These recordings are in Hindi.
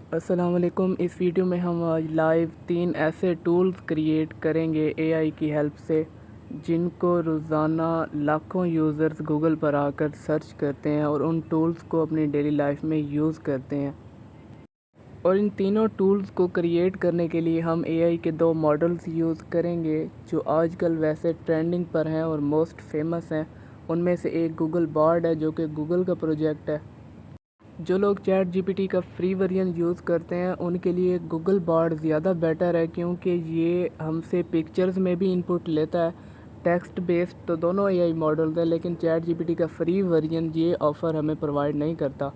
अस्सलाम वालेकुम। इस वीडियो में हम आज लाइव 3 ऐसे टूल्स क्रिएट करेंगे एआई की हेल्प से जिनको रोज़ाना लाखों यूज़र्स गूगल पर आकर सर्च करते हैं और उन टूल्स को अपनी डेली लाइफ में यूज़ करते हैं। और इन तीनों टूल्स को क्रिएट करने के लिए हम एआई के 2 मॉडल्स यूज़ करेंगे जो आजकल वैसे ट्रेंडिंग पर हैं और मोस्ट फेमस हैं। उनमें से एक गूगल बार्ड है जो कि गूगल का प्रोजेक्ट है। जो लोग चैट जीपीटी का फ्री वर्जन यूज़ करते हैं उनके लिए गूगल बार्ड ज़्यादा बेटर है, क्योंकि ये हमसे पिक्चर्स में भी इनपुट लेता है। टेक्स्ट बेस्ड तो दोनों एआई मॉडल्स हैं, लेकिन चैट जीपीटी का फ्री वर्जन ये ऑफ़र हमें प्रोवाइड नहीं करता।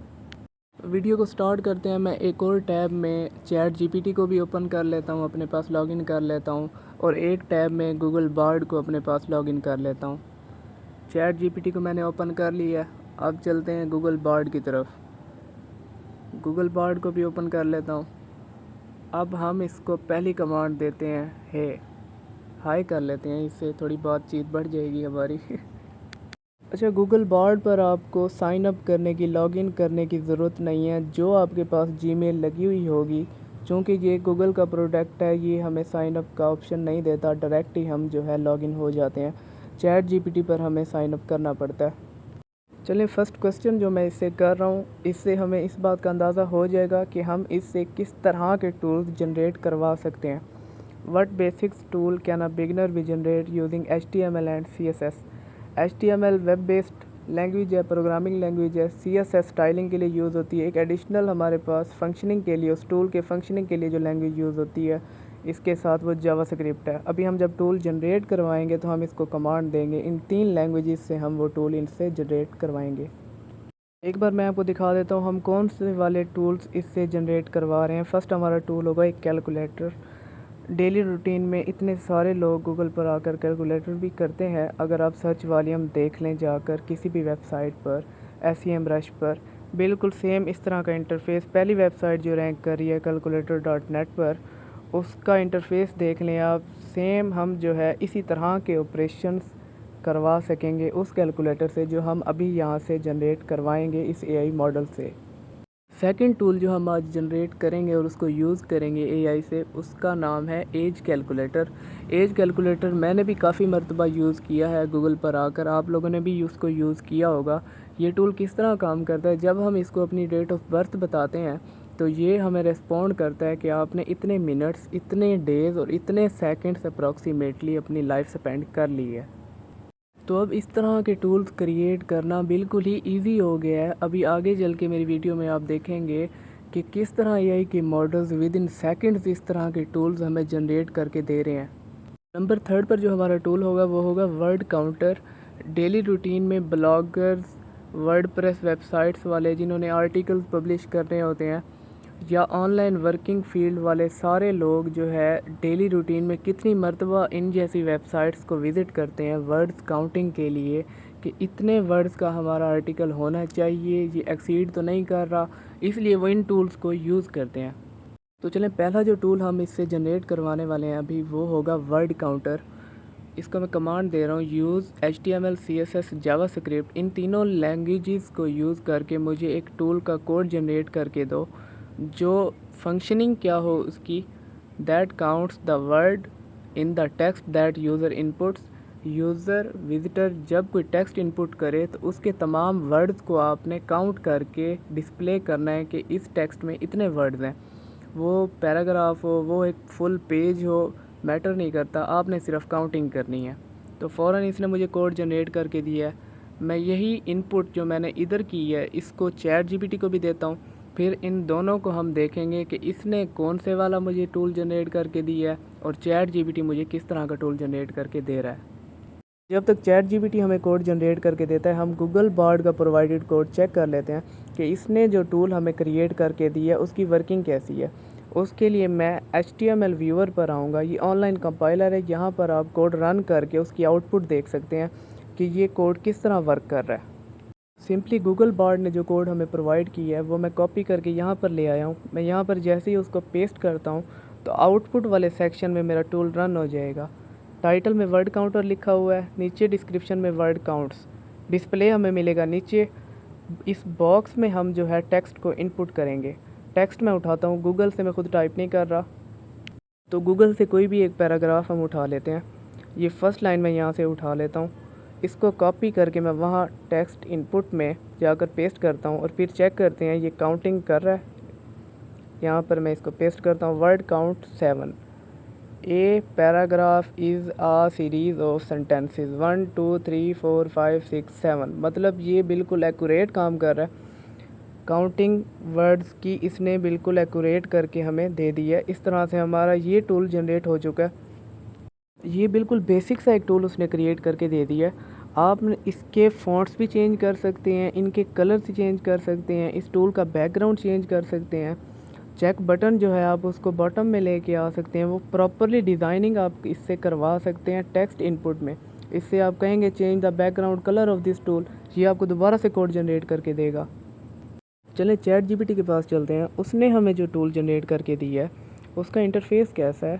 वीडियो को स्टार्ट करते हैं। मैं एक और टैब में चैट जीपीटी को भी ओपन कर लेता हूँ, अपने पास लॉगिन कर लेता हूँ, और एक टैब में गूगल बार्ड को अपने पास लॉगिन कर लेता हूँ। चैट जीपीटी को मैंने ओपन कर लिया। अब चलते हैं गूगल बार्ड की तरफ। गूगल बार्ड को भी ओपन कर लेता हूँ। अब हम इसको पहली कमांड देते हैं हे, हाय कर लेते हैं, इससे थोड़ी बातचीत बढ़ जाएगी हमारी। अच्छा, गूगल बार्ड पर आपको साइन अप करने की, लॉगिन करने की ज़रूरत नहीं है। जो आपके पास जीमेल लगी हुई होगी, चूँकि ये गूगल का प्रोडक्ट है, ये हमें साइन अप का ऑप्शन नहीं देता, डायरेक्ट ही हम जो है लॉगिन हो जाते हैं। चैट जीपीटी पर हमें साइन अप करना पड़ता है। चलिए, फ़र्स्ट क्वेश्चन जो मैं इससे कर रहा हूँ, इससे हमें इस बात का अंदाज़ा हो जाएगा कि हम इससे किस तरह के टूल्स जनरेट करवा सकते हैं। What basics tool can a beginner be generate using HTML and CSS। HTML web based language है, प्रोग्रामिंग लैंग्वेज है। CSS स्टाइलिंग के लिए यूज़ होती है। एक एडिशनल हमारे पास फंक्शनिंग के लिए, उस टूल के फंक्शनिंग के लिए जो लैंग्वेज यूज़ होती है, इसके साथ वो जावास्क्रिप्ट है। अभी हम जब टूल जनरेट करवाएंगे तो हम इसको कमांड देंगे, इन 3 लैंग्वेजेस से हम वो टूल इनसे जनरेट करवाएंगे। एक बार मैं आपको दिखा देता हूँ हम कौन से वाले टूल्स इससे जनरेट करवा रहे हैं। फर्स्ट हमारा टूल होगा एक कैलकुलेटर। डेली रूटीन में इतने सारे लोग गूगल पर आकर कैलकुलेटर भी करते हैं। अगर आप सर्च वॉल्यूम देख लें जाकर किसी भी वेबसाइट पर, SEMrush पर, बिल्कुल सेम इस तरह का इंटरफ़ेस। पहली वेबसाइट जो रैंक कर रही है calculator.net पर, उसका इंटरफ़ेस देख लें आप। सेम हम जो है इसी तरह के ऑपरेशंस करवा सकेंगे उस कैलकुलेटर से जो हम अभी यहाँ से जनरेट करवाएंगे इस एआई मॉडल से। सेकंड टूल जो हम आज जनरेट करेंगे और उसको यूज़ करेंगे एआई से, उसका नाम है एज कैलकुलेटर। एज कैलकुलेटर मैंने भी काफ़ी मरतबा यूज़ किया है गूगल पर आकर, आप लोगों ने भी उसको यूज़ किया होगा। ये टूल किस तरह काम करता है, जब हम इसको अपनी डेट ऑफ बर्थ बताते हैं तो ये हमें रिस्पॉन्ड करता है कि आपने इतने मिनट्स, इतने डेज़ और इतने सेकंड्स अप्रॉक्सीमेटली अपनी लाइफ स्पेंड कर ली है। तो अब इस तरह के टूल्स क्रिएट करना बिल्कुल ही इजी हो गया है। अभी आगे चल के मेरी वीडियो में आप देखेंगे कि किस तरह एआई के मॉडल्स विद इन सेकेंड्स इस तरह के टूल्स हमें जनरेट करके दे रहे हैं। नंबर थर्ड पर जो हमारा टूल होगा वो होगा वर्ड काउंटर। डेली रूटीन में ब्लॉगर्स, वर्डप्रेस वेबसाइट्स वाले जिन्होंने आर्टिकल्स पब्लिश करने होते हैं, या ऑनलाइन वर्किंग फ़ील्ड वाले सारे लोग जो है डेली रूटीन में कितनी मरतबा इन जैसी वेबसाइट्स को विज़िट करते हैं वर्ड्स काउंटिंग के लिए कि इतने वर्ड्स का हमारा आर्टिकल होना चाहिए, ये एक्सीड तो नहीं कर रहा, इसलिए वो इन टूल्स को यूज़ करते हैं। तो चलें, पहला जो टूल हम इससे जनरेट करवाने वाले हैं अभी वो होगा वर्ड काउंटर। इसका मैं कमांड दे रहा हूँ यूज़ HTML, CSS, जावास्क्रिप्ट, इन तीनों लैंग्वेजेस को यूज़ करके मुझे एक टूल का कोड जनरेट करके दो जो फंक्शनिंग क्या हो उसकी, that counts the word in the text that user inputs. User visitor जब कोई टेक्स्ट इनपुट करे तो उसके तमाम वर्ड्स को आपने काउंट करके डिस्प्ले करना है कि इस टेक्स्ट में इतने वर्ड्स हैं। वो पैराग्राफ हो, वो एक फुल पेज हो, मैटर नहीं करता, आपने सिर्फ काउंटिंग करनी है। तो फ़ौरन इसने मुझे कोड जनरेट करके दिया है। मैं यही इनपुट जो मैंने इधर की है इसको चैट जीपीटी को भी देता हूँ। फिर इन दोनों को हम देखेंगे कि इसने कौन से वाला मुझे टूल जनरेट करके दिया है और चैट जीपीटी मुझे किस तरह का टूल जनरेट करके दे रहा है। जब तक चैट जीपीटी हमें कोड जनरेट करके देता है, हम गूगल बार्ड का प्रोवाइडेड कोड चेक कर लेते हैं कि इसने जो टूल हमें क्रिएट करके दिया है उसकी वर्किंग कैसी है। उसके लिए मैं HTML व्यूअर पर आऊँगा। ये ऑनलाइन कंपाइलर है, यहाँ पर आप कोड रन करके उसकी आउटपुट देख सकते हैं कि ये कोड किस तरह वर्क कर रहा है। सिंपली गूगल बार्ड ने जो कोड हमें प्रोवाइड किया है वो मैं कॉपी करके यहाँ पर ले आया हूँ। मैं यहाँ पर जैसे ही उसको पेस्ट करता हूँ तो आउटपुट वाले सेक्शन में मेरा टूल रन हो जाएगा। टाइटल में वर्ड काउंटर लिखा हुआ है, नीचे डिस्क्रिप्शन में वर्ड काउंट्स डिस्प्ले हमें मिलेगा नीचे। इस बॉक्स में हम जो है टेक्स्ट को इनपुट करेंगे। टेक्स्ट मैं उठाता हूँ, गूगल से मैं ख़ुद टाइप नहीं कर रहा, तो गूगल से कोई भी एक पैराग्राफ हम उठा लेते हैं। ये फ़र्स्ट लाइन मैं यहाँ से उठा लेता हूँ, इसको कॉपी करके मैं वहाँ टेक्स्ट इनपुट में जाकर पेस्ट करता हूँ और फिर चेक करते हैं ये काउंटिंग कर रहा है। यहाँ पर मैं इसको पेस्ट करता हूँ, word count 7। A paragraph is a series of sentences 1 2 3 4 5 6 7। मतलब ये बिल्कुल एक्यूरेट काम कर रहा है, काउंटिंग वर्ड्स की इसने बिल्कुल एक्यूरेट करके हमें दे दी है। इस तरह से हमारा ये टूल जनरेट हो चुका है। ये बिल्कुल बेसिक सा एक टूल उसने क्रिएट करके दे दिया है। आप इसके फ़ॉन्ट्स भी चेंज कर सकते हैं, इनके कलर्स चेंज कर सकते हैं, इस टूल का बैकग्राउंड चेंज कर सकते हैं। चेक बटन जो है आप उसको बॉटम में लेके आ सकते हैं, वो प्रॉपरली डिज़ाइनिंग आप इससे करवा सकते हैं टेक्स्ट इनपुट में। इससे आप कहेंगे change the background colour of this tool, ये आपको दोबारा से कोड जनरेट करके देगा। चलें चैट जीपीटी के पास चलते हैं, उसने हमें जो टूल जनरेट करके दी है उसका इंटरफेस कैसा है,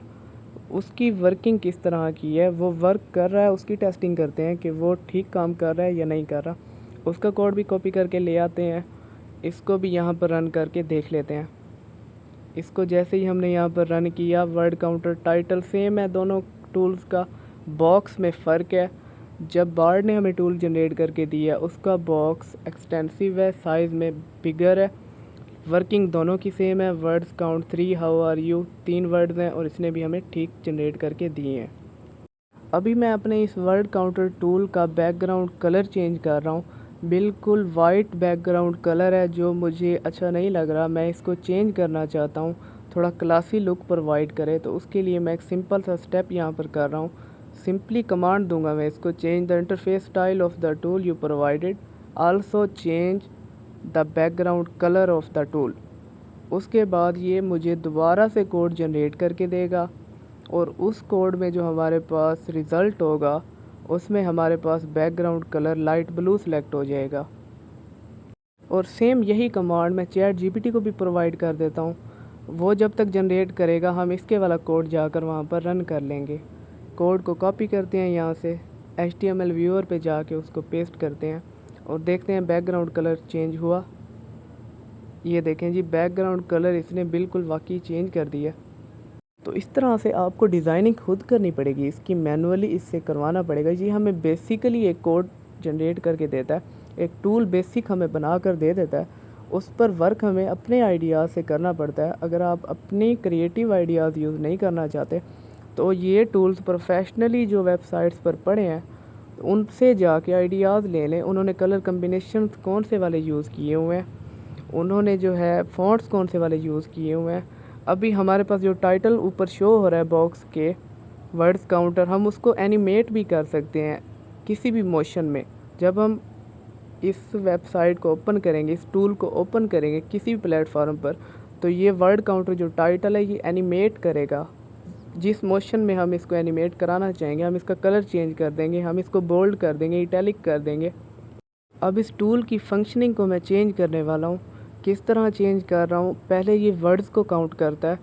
उसकी वर्किंग किस तरह की है, वो वर्क कर रहा है, उसकी टेस्टिंग करते हैं कि वो ठीक काम कर रहा है या नहीं कर रहा। उसका कोड भी कॉपी करके ले आते हैं, इसको भी यहाँ पर रन करके देख लेते हैं। इसको जैसे ही हमने यहाँ पर रन किया, वर्ड काउंटर टाइटल सेम है दोनों टूल्स का, बॉक्स में फ़र्क है। जब बार्ड ने हमें टूल जनरेट करके दिया उसका बॉक्स एक्सटेंसिव है, साइज़ में बिगर है, वर्किंग दोनों की सेम है। Words count 3 how are you 3 words हैं और इसने भी हमें ठीक जनरेट करके दिए हैं। अभी मैं अपने इस वर्ड काउंटर टूल का बैकग्राउंड कलर चेंज कर रहा हूँ, बिल्कुल वाइट बैकग्राउंड कलर है जो मुझे अच्छा नहीं लग रहा, मैं इसको चेंज करना चाहता हूँ, थोड़ा क्लासी लुक प्रोवाइड करे। तो उसके लिए मैं एक सिंपल सा स्टेप यहाँ पर कर रहा हूँ, सिंपली कमांड दूंगा मैं इसको, change the interface style of the tool you provided, also change the background colour of the tool. उसके बाद ये मुझे दोबारा से कोड जनरेट करके देगा और उस कोड में जो हमारे पास रिज़ल्ट होगा उसमें हमारे पास background colour light blue select हो जाएगा। और सेम यही कमांड मैं चैट जीपीटी को भी प्रोवाइड कर देता हूँ, वो जब तक जनरेट करेगा हम इसके वाला कोड जाकर वहाँ पर रन कर लेंगे। कोड को कॉपी करते हैं, यहाँ से HTML व्यूअर पे जाके उसको पेस्ट करते हैं और देखते हैं बैकग्राउंड कलर चेंज हुआ। ये देखें जी, बैकग्राउंड कलर इसने बिल्कुल वाकई चेंज कर दिया। तो इस तरह से आपको डिज़ाइनिंग खुद करनी पड़ेगी, इसकी मैनुअली इससे करवाना पड़ेगा। ये हमें बेसिकली एक कोड जनरेट करके देता है, एक टूल बेसिक हमें बना कर दे देता है, उस पर वर्क हमें अपने आइडियाज़ से करना पड़ता है। अगर आप अपनी क्रिएटिव आइडियाज़ यूज़ नहीं करना चाहते तो ये टूल्स प्रोफेशनली जो वेबसाइट्स पर पड़े हैं उनसे जाके आइडियाज़ ले लें, उन्होंने कलर कम्बिनेशन कौन से वाले यूज़ किए हुए हैं, उन्होंने जो है फ़ॉन्ट्स कौन से वाले यूज़ किए हुए हैं। अभी हमारे पास जो टाइटल ऊपर शो हो रहा है बॉक्स के, वर्ड्स काउंटर, हम उसको एनिमेट भी कर सकते हैं किसी भी मोशन में। जब हम इस वेबसाइट को ओपन करेंगे, इस टूल को ओपन करेंगे किसी भी प्लेटफॉर्म पर, तो ये वर्ड काउंटर जो टाइटल है ये एनिमेट करेगा जिस मोशन में हम इसको एनिमेट कराना चाहेंगे। हम इसका कलर चेंज कर देंगे, हम इसको बोल्ड कर देंगे, इटैलिक कर देंगे। अब इस टूल की फंक्शनिंग को मैं चेंज करने वाला हूँ। किस तरह चेंज कर रहा हूँ, पहले ये वर्ड्स को काउंट करता है,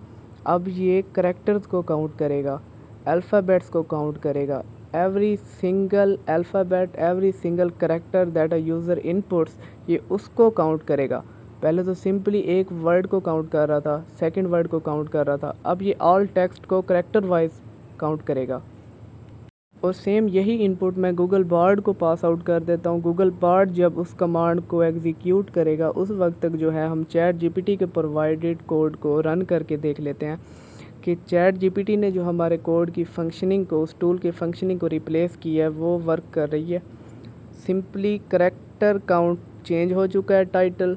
अब ये करैक्टर्स को काउंट करेगा, अल्फ़ाबेट्स को काउंट करेगा। Every single alphabet, every single character that a user inputs, ये उसको काउंट करेगा। पहले तो सिंपली एक वर्ड को काउंट कर रहा था, सेकंड वर्ड को काउंट कर रहा था, अब ये ऑल टेक्स्ट को करैक्टर वाइज काउंट करेगा। और सेम यही इनपुट मैं गूगल बार्ड को पास आउट कर देता हूँ। गूगल बार्ड जब उस कमांड को एग्जीक्यूट करेगा उस वक्त तक जो है हम चैट जीपीटी के प्रोवाइडेड कोड को रन करके देख लेते हैं कि चैट जीपीटी ने जो हमारे कोड की फंक्शनिंग को, उस टूल की फंक्शनिंग को रिप्लेस किया है, वो वर्क कर रही है। सिंपली करैक्टर काउंट चेंज हो चुका है। टाइटल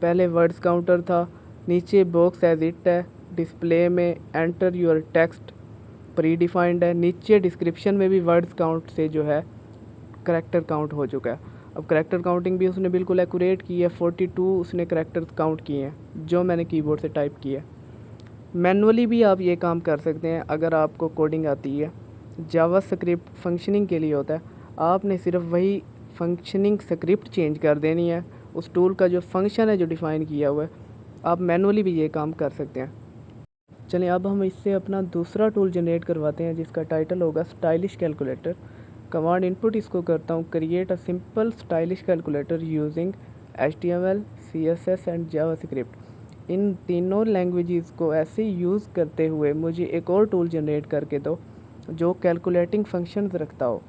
पहले वर्ड्स काउंटर था, नीचे बॉक्स एज इट है, डिस्प्ले में enter your text pre defined है, नीचे डिस्क्रिप्शन में भी वर्ड्स काउंट से जो है करैक्टर काउंट हो चुका है। अब करैक्टर काउंटिंग भी उसने बिल्कुल एक्यूरेट की है, 42 उसने करैक्टर्स काउंट किए हैं जो मैंने कीबोर्ड से टाइप किया है। मैनुअली भी आप ये काम कर सकते हैं अगर आपको कोडिंग आती है। जावा स्क्रिप्ट फंक्शनिंग के लिए होता है, आपने सिर्फ वही फंक्शनिंग स्क्रिप्ट चेंज कर देनी है, उस टूल का जो फंक्शन है जो डिफ़ाइन किया हुआ है, आप मैनुअली भी ये काम कर सकते हैं। चलें अब हम इससे अपना दूसरा टूल जनरेट करवाते हैं जिसका टाइटल होगा स्टाइलिश कैलकुलेटर। कमांड इनपुट इसको करता हूँ, create a simple stylish calculator using HTML, CSS and JavaScript. इन तीनों लैंग्वेजेस को ऐसे यूज़ करते हुए मुझे एक और टूल जनरेट करके दो जो कैलकुलेटिंग फंक्शंस रखता हो।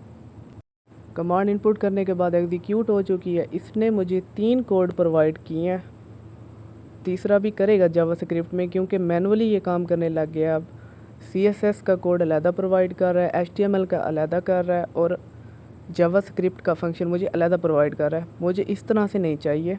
कमांड इनपुट करने के बाद एग्जीक्यूट हो चुकी है। इसने मुझे 3 कोड प्रोवाइड किए हैं, तीसरा भी करेगा जावास्क्रिप्ट में, क्योंकि मैनुअली ये काम करने लग गया। अब CSS का कोड अलहदा प्रोवाइड कर रहा है, HTML का अलहदा कर रहा है और जावास्क्रिप्ट का फंक्शन मुझे अलहदा प्रोवाइड कर रहा है। मुझे इस तरह से नहीं चाहिए।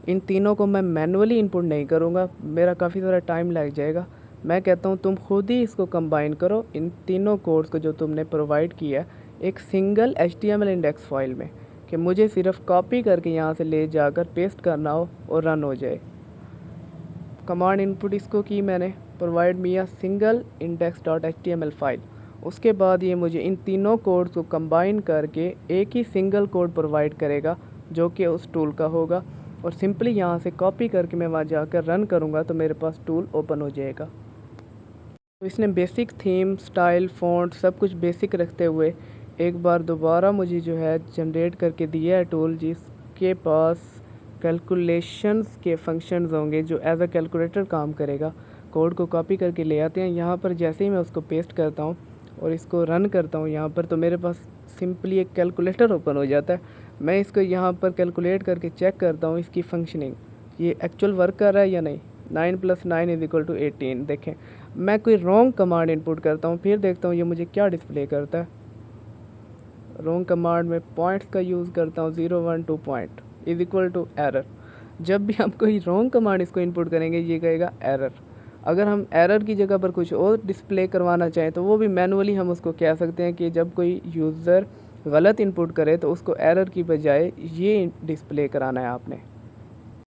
इन तीनों को मैं मैनुअली इनपुट नहीं करूँगा, मेरा काफ़ी सारा टाइम लग जाएगा। मैं कहता हूँ तुम खुद ही इसको कंबाइन करो, इन तीनों कोड्स को जो तुमने प्रोवाइड किया एक सिंगल HTML इंडेक्स फाइल में, कि मुझे सिर्फ कॉपी करके यहाँ से ले जाकर पेस्ट करना हो और रन हो जाए। कमांड इनपुट इसको की मैंने, provide me a single index dot HTML file. उसके बाद ये मुझे इन तीनों कोड्स को कंबाइन करके एक ही सिंगल कोड प्रोवाइड करेगा जो कि उस टूल का होगा, और सिंपली यहाँ से कॉपी करके मैं वहाँ जाकर रन करूँगा तो मेरे पास टूल ओपन हो जाएगा। तो इसने बेसिक थीम, स्टाइल, फ़ॉन्ट सब कुछ बेसिक रखते हुए एक बार दोबारा मुझे जो है जनरेट करके दिया है टूल, जिसके पास कैलकुलेशंस के फंक्शंस होंगे जो एज अ कैलकुलेटर काम करेगा। कोड को कॉपी करके ले आते हैं यहाँ पर। जैसे ही मैं उसको पेस्ट करता हूँ और इसको रन करता हूँ यहाँ पर, तो मेरे पास सिंपली एक कैलकुलेटर ओपन हो जाता है। मैं इसको यहाँ पर कैलकुलेट करके चेक करता हूँ इसकी फंक्शनिंग, ये एक्चुअल वर्क कर रहा है या नहीं। 9 + 9 = 18। देखें, मैं कोई रॉन्ग कमांड इनपुट करता हूँ, फिर देखता हूँ ये मुझे क्या डिस्प्ले करता है। रॉन्ग कमांड में पॉइंट्स का यूज़ करता हूँ, 0 1 2 पॉइंट = एरर। जब भी हम कोई रॉन्ग कमांड इसको इनपुट करेंगे ये कहेगा एरर। अगर हम एरर की जगह पर कुछ और डिस्प्ले करवाना चाहें तो वो भी मैनुअली हम उसको कह सकते हैं कि जब कोई यूज़र गलत इनपुट करे तो उसको एरर की बजाय ये डिस्प्ले कराना है आपने।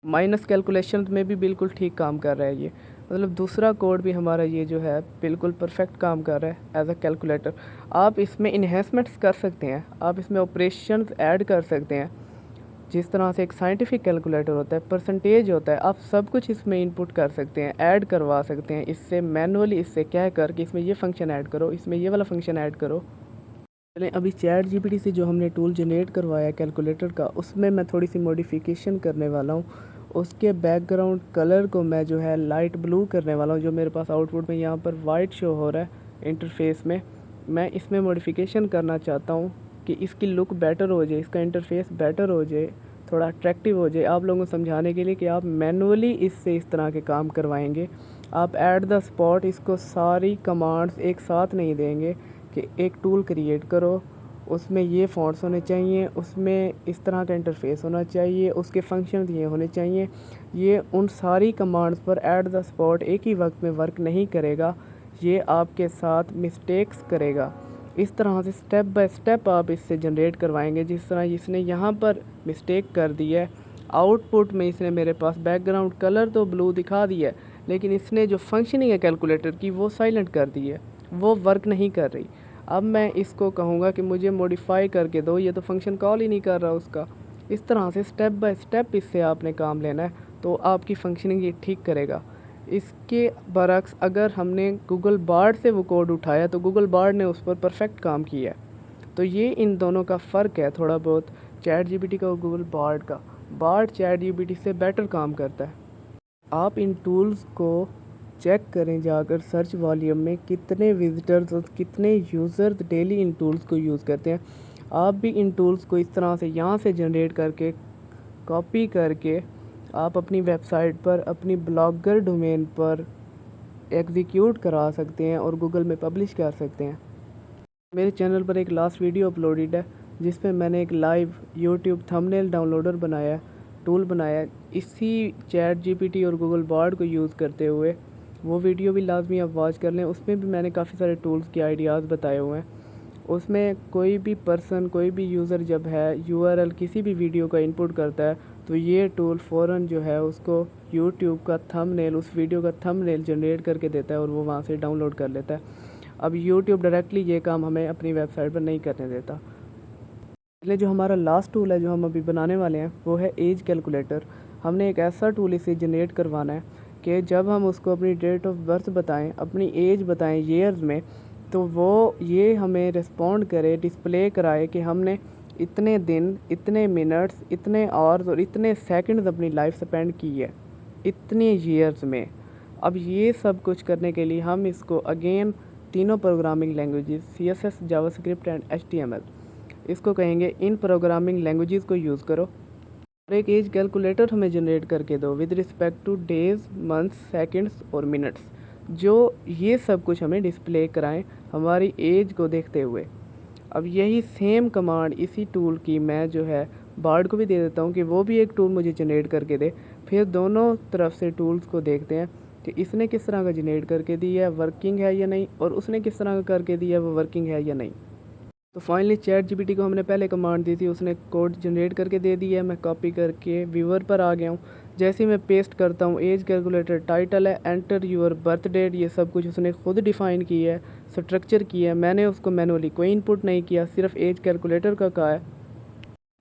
माइनस कैलकुलेशन में भी बिल्कुल ठीक काम कर रहा है ये, मतलब दूसरा कोड भी हमारा ये जो है बिल्कुल परफेक्ट काम कर रहा है एज अ कैलकुलेटर। आप इसमें इन्हेंसमेंट्स कर सकते हैं, आप इसमें ऑपरेशंस ऐड कर सकते हैं। जिस तरह से एक साइंटिफिक कैलकुलेटर होता है, परसेंटेज होता है, आप सब कुछ इसमें इनपुट कर सकते हैं, ऐड करवा सकते हैं इससे मैनुअली, इससे कह कर कि इसमें ये फंक्शन ऐड करो, इसमें ये वाला फंक्शन ऐड करो। चलें अभी चैट जीपीटी से जो हमने टूल जनरेट करवाया कैलकुलेटर का, उसमें मैं थोड़ी सी मॉडिफिकेशन करने वाला हूँ। उसके बैकग्राउंड कलर को मैं जो है लाइट ब्लू करने वाला हूँ। जो मेरे पास आउटपुट में यहाँ पर वाइट शो हो रहा है इंटरफेस में, मैं इसमें मॉडिफिकेशन करना चाहता हूँ कि इसकी लुक बेटर हो जाए, इसका इंटरफेस बेटर हो जाए, थोड़ा अट्रैक्टिव हो जाए। आप लोगों को समझाने के लिए कि आप मैनुअली इससे इस तरह के काम करवाएंगे, आप एट द स्पॉट इसको सारी कमांड्स एक साथ नहीं देंगे कि एक टूल क्रिएट करो, उसमें ये फ़ॉन्ट्स होने चाहिए, उसमें इस तरह का इंटरफेस होना चाहिए, उसके फंक्शन ये होने चाहिए। ये उन सारी कमांड्स पर एट द स्पॉट एक ही वक्त में वर्क नहीं करेगा, ये आपके साथ मिस्टेक्स करेगा। इस तरह से स्टेप बाय स्टेप आप इससे जनरेट करवाएंगे। जिस तरह इसने यहाँ पर मिस्टेक कर दी है, आउटपुट में इसने मेरे पास बैकग्राउंड कलर तो ब्लू दिखा दिया है, लेकिन इसने जो फंक्शनिंग है कैलकुलेटर की वो साइलेंट कर दी है, वो वर्क नहीं कर रही। अब मैं इसको कहूँगा कि मुझे मॉडिफाई करके दो, ये तो फंक्शन कॉल ही नहीं कर रहा उसका। इस तरह से स्टेप बाय स्टेप इससे आपने काम लेना है, तो आपकी फंक्शनिंग ये ठीक करेगा। इसके बरक्स अगर हमने गूगल बार्ड से वो कोड उठाया तो गूगल बार्ड ने उस पर परफेक्ट काम किया है। तो ये इन दोनों का फ़र्क है थोड़ा बहुत, चैट जीपीटी का और गूगल बार्ड का। बार्ड चैट जीपीटी से बेटर काम करता है। आप इन टूल्स को चेक करें जाकर सर्च वॉल्यूम में, कितने विजिटर्स और कितने यूज़र्स डेली इन टूल्स को यूज़ करते हैं। आप भी इन टूल्स को इस तरह से यहाँ से जनरेट करके कॉपी करके आप अपनी वेबसाइट पर, अपनी ब्लॉगर डोमेन पर एग्जीक्यूट करा सकते हैं और गूगल में पब्लिश कर सकते हैं। मेरे चैनल पर एक लास्ट वीडियो अपलोडेड है जिसमें मैंने एक लाइव यूट्यूब थंबनेल डाउनलोडर बनाया है, टूल बनाया है इसी चैट जीपीटी और गूगल बार्ड को यूज़ करते हुए। वो वीडियो भी लाजमी आप वॉच कर लें, उसमें भी मैंने काफ़ी सारे टूल्स के आइडियाज़ बताए हुए हैं। उसमें कोई भी पर्सन, कोई भी यूज़र जब है यूआरएल किसी भी वीडियो का इनपुट करता है तो ये टूल फ़ौरन जो है उसको यूट्यूब का थंबनेल, उस वीडियो का थंबनेल जनरेट करके देता है और वो वहाँ से डाउनलोड कर लेता है। अब यूट्यूब डायरेक्टली ये काम हमें अपनी वेबसाइट पर नहीं करने देता। इसलिए जो हमारा लास्ट टूल है जो हम अभी बनाने वाले हैं वो है एज कैलकुलेटर। हमने एक ऐसा टूल इसे जनरेट करवाना है कि जब हम उसको अपनी डेट ऑफ बर्थ बताएं, अपनी एज बताएं ईयर्स में, तो वो ये हमें रिस्पॉन्ड करे, डिस्प्ले कराए कि हमने इतने दिन, इतने मिनट्स, इतने आवर्स और इतने सेकंड्स अपनी लाइफ स्पेंड की है। इतने ईयर्स में। अब ये सब कुछ करने के लिए हम इसको अगेन तीनों programming languages CSS, JavaScript and HTML, इसको कहेंगे इन प्रोग्रामिंग लैंग्वेजेस को यूज़ करो और एक एज कैलकुलेटर हमें जनरेट करके दो with respect two days, months, seconds और मिनट्स, जो ये सब कुछ हमें डिस्प्ले कराएं हमारी एज को देखते हुए। अब यही सेम कमांड इसी टूल की मैं जो है बार्ड को भी दे देता हूँ कि वो भी एक टूल मुझे जनरेट करके दे। फिर दोनों तरफ से टूल्स को देखते हैं कि इसने किस तरह का जनरेट करके दिया है, वर्किंग है या नहीं, और उसने किस तरह का करके दिया है, वो वर्किंग है या नहीं। तो फाइनली ChatGPT को हमने पहले कमांड दी थी, उसने कोड जनरेट करके दे दिया है। मैं कॉपी करके व्यूअर पर आ गया हूँ। जैसे ही मैं पेस्ट करता हूँ, एज कैलकुलेटर टाइटल है, एंटर यूर बर्थ डेट, ये सब कुछ उसने खुद डिफ़ाइन किया है, स्ट्रक्चर किया है। मैंने उसको मैनुअली कोई इनपुट नहीं किया, सिर्फ एज कैलकुलेटर का कहा है।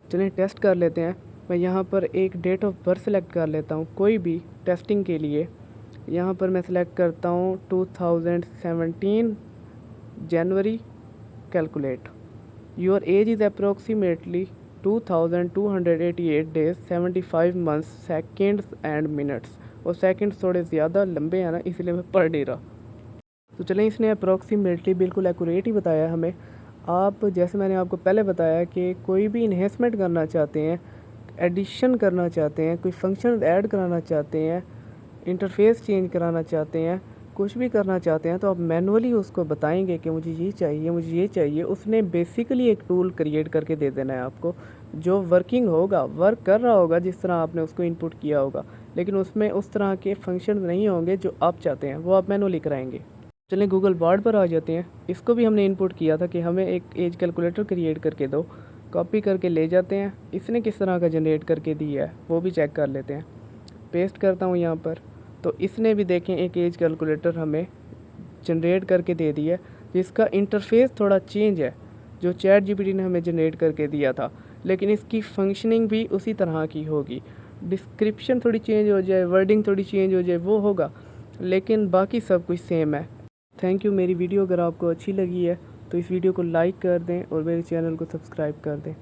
चलिए टेस्ट कर लेते हैं। मैं यहाँ पर एक डेट ऑफ बर्थ सेलेक्ट कर लेता हूँ कोई भी टेस्टिंग के लिए। यहाँ पर मैं सेलेक्ट करता हूँ 2017 January, calculate. Your age is approximately 2288 days, 75 months, seconds and minutes. और सेकेंड्स थोड़े ज़्यादा लंबे हैं ना, इसलिए मैं पढ़ नहीं रहा। तो चलें, इसने अप्रोक्सीमेटली बिल्कुल एक्यूरेट ही बताया हमें। आप जैसे मैंने आपको पहले बताया कि कोई भी इन्हेंसमेंट करना चाहते हैं, एडिशन करना चाहते हैं, कोई फंक्शन ऐड कराना चाहते हैं, इंटरफेस चेंज कराना चाहते हैं, कुछ भी करना चाहते हैं, तो आप मैनुअली उसको बताएंगे कि मुझे ये चाहिए, मुझे ये चाहिए। उसने बेसिकली एक टूल क्रिएट करके दे देना है आपको, जो वर्किंग होगा, वर्क कर रहा होगा जिस तरह आपने उसको इनपुट किया होगा, लेकिन उसमें उस तरह के फंक्शन नहीं होंगे जो आप चाहते हैं, वो आप मैनुअली कराएंगे। चलिए गूगल बार्ड पर आ जाते हैं। इसको भी हमने इनपुट किया था कि हमें एक एज कैलकुलेटर क्रिएट करके दो। कॉपी करके ले जाते हैं। इसने किस तरह का जनरेट करके दिया है वो भी चेक कर लेते हैं। पेस्ट करता हूँ यहाँ पर, तो इसने भी देखें एक एज कैलकुलेटर हमें जनरेट करके दे दिया है, जिसका इंटरफेस थोड़ा चेंज है जो ChatGPT ने हमें जनरेट करके दिया था, लेकिन इसकी फंक्शनिंग भी उसी तरह की होगी। डिस्क्रिप्शन थोड़ी चेंज हो जाए, वर्डिंग थोड़ी चेंज हो जाए, वो होगा, लेकिन बाकी सब कुछ सेम है। Thank you. मेरी वीडियो अगर आपको अच्छी लगी है तो इस वीडियो को लाइक कर दें और मेरे चैनल को सब्सक्राइब कर दें।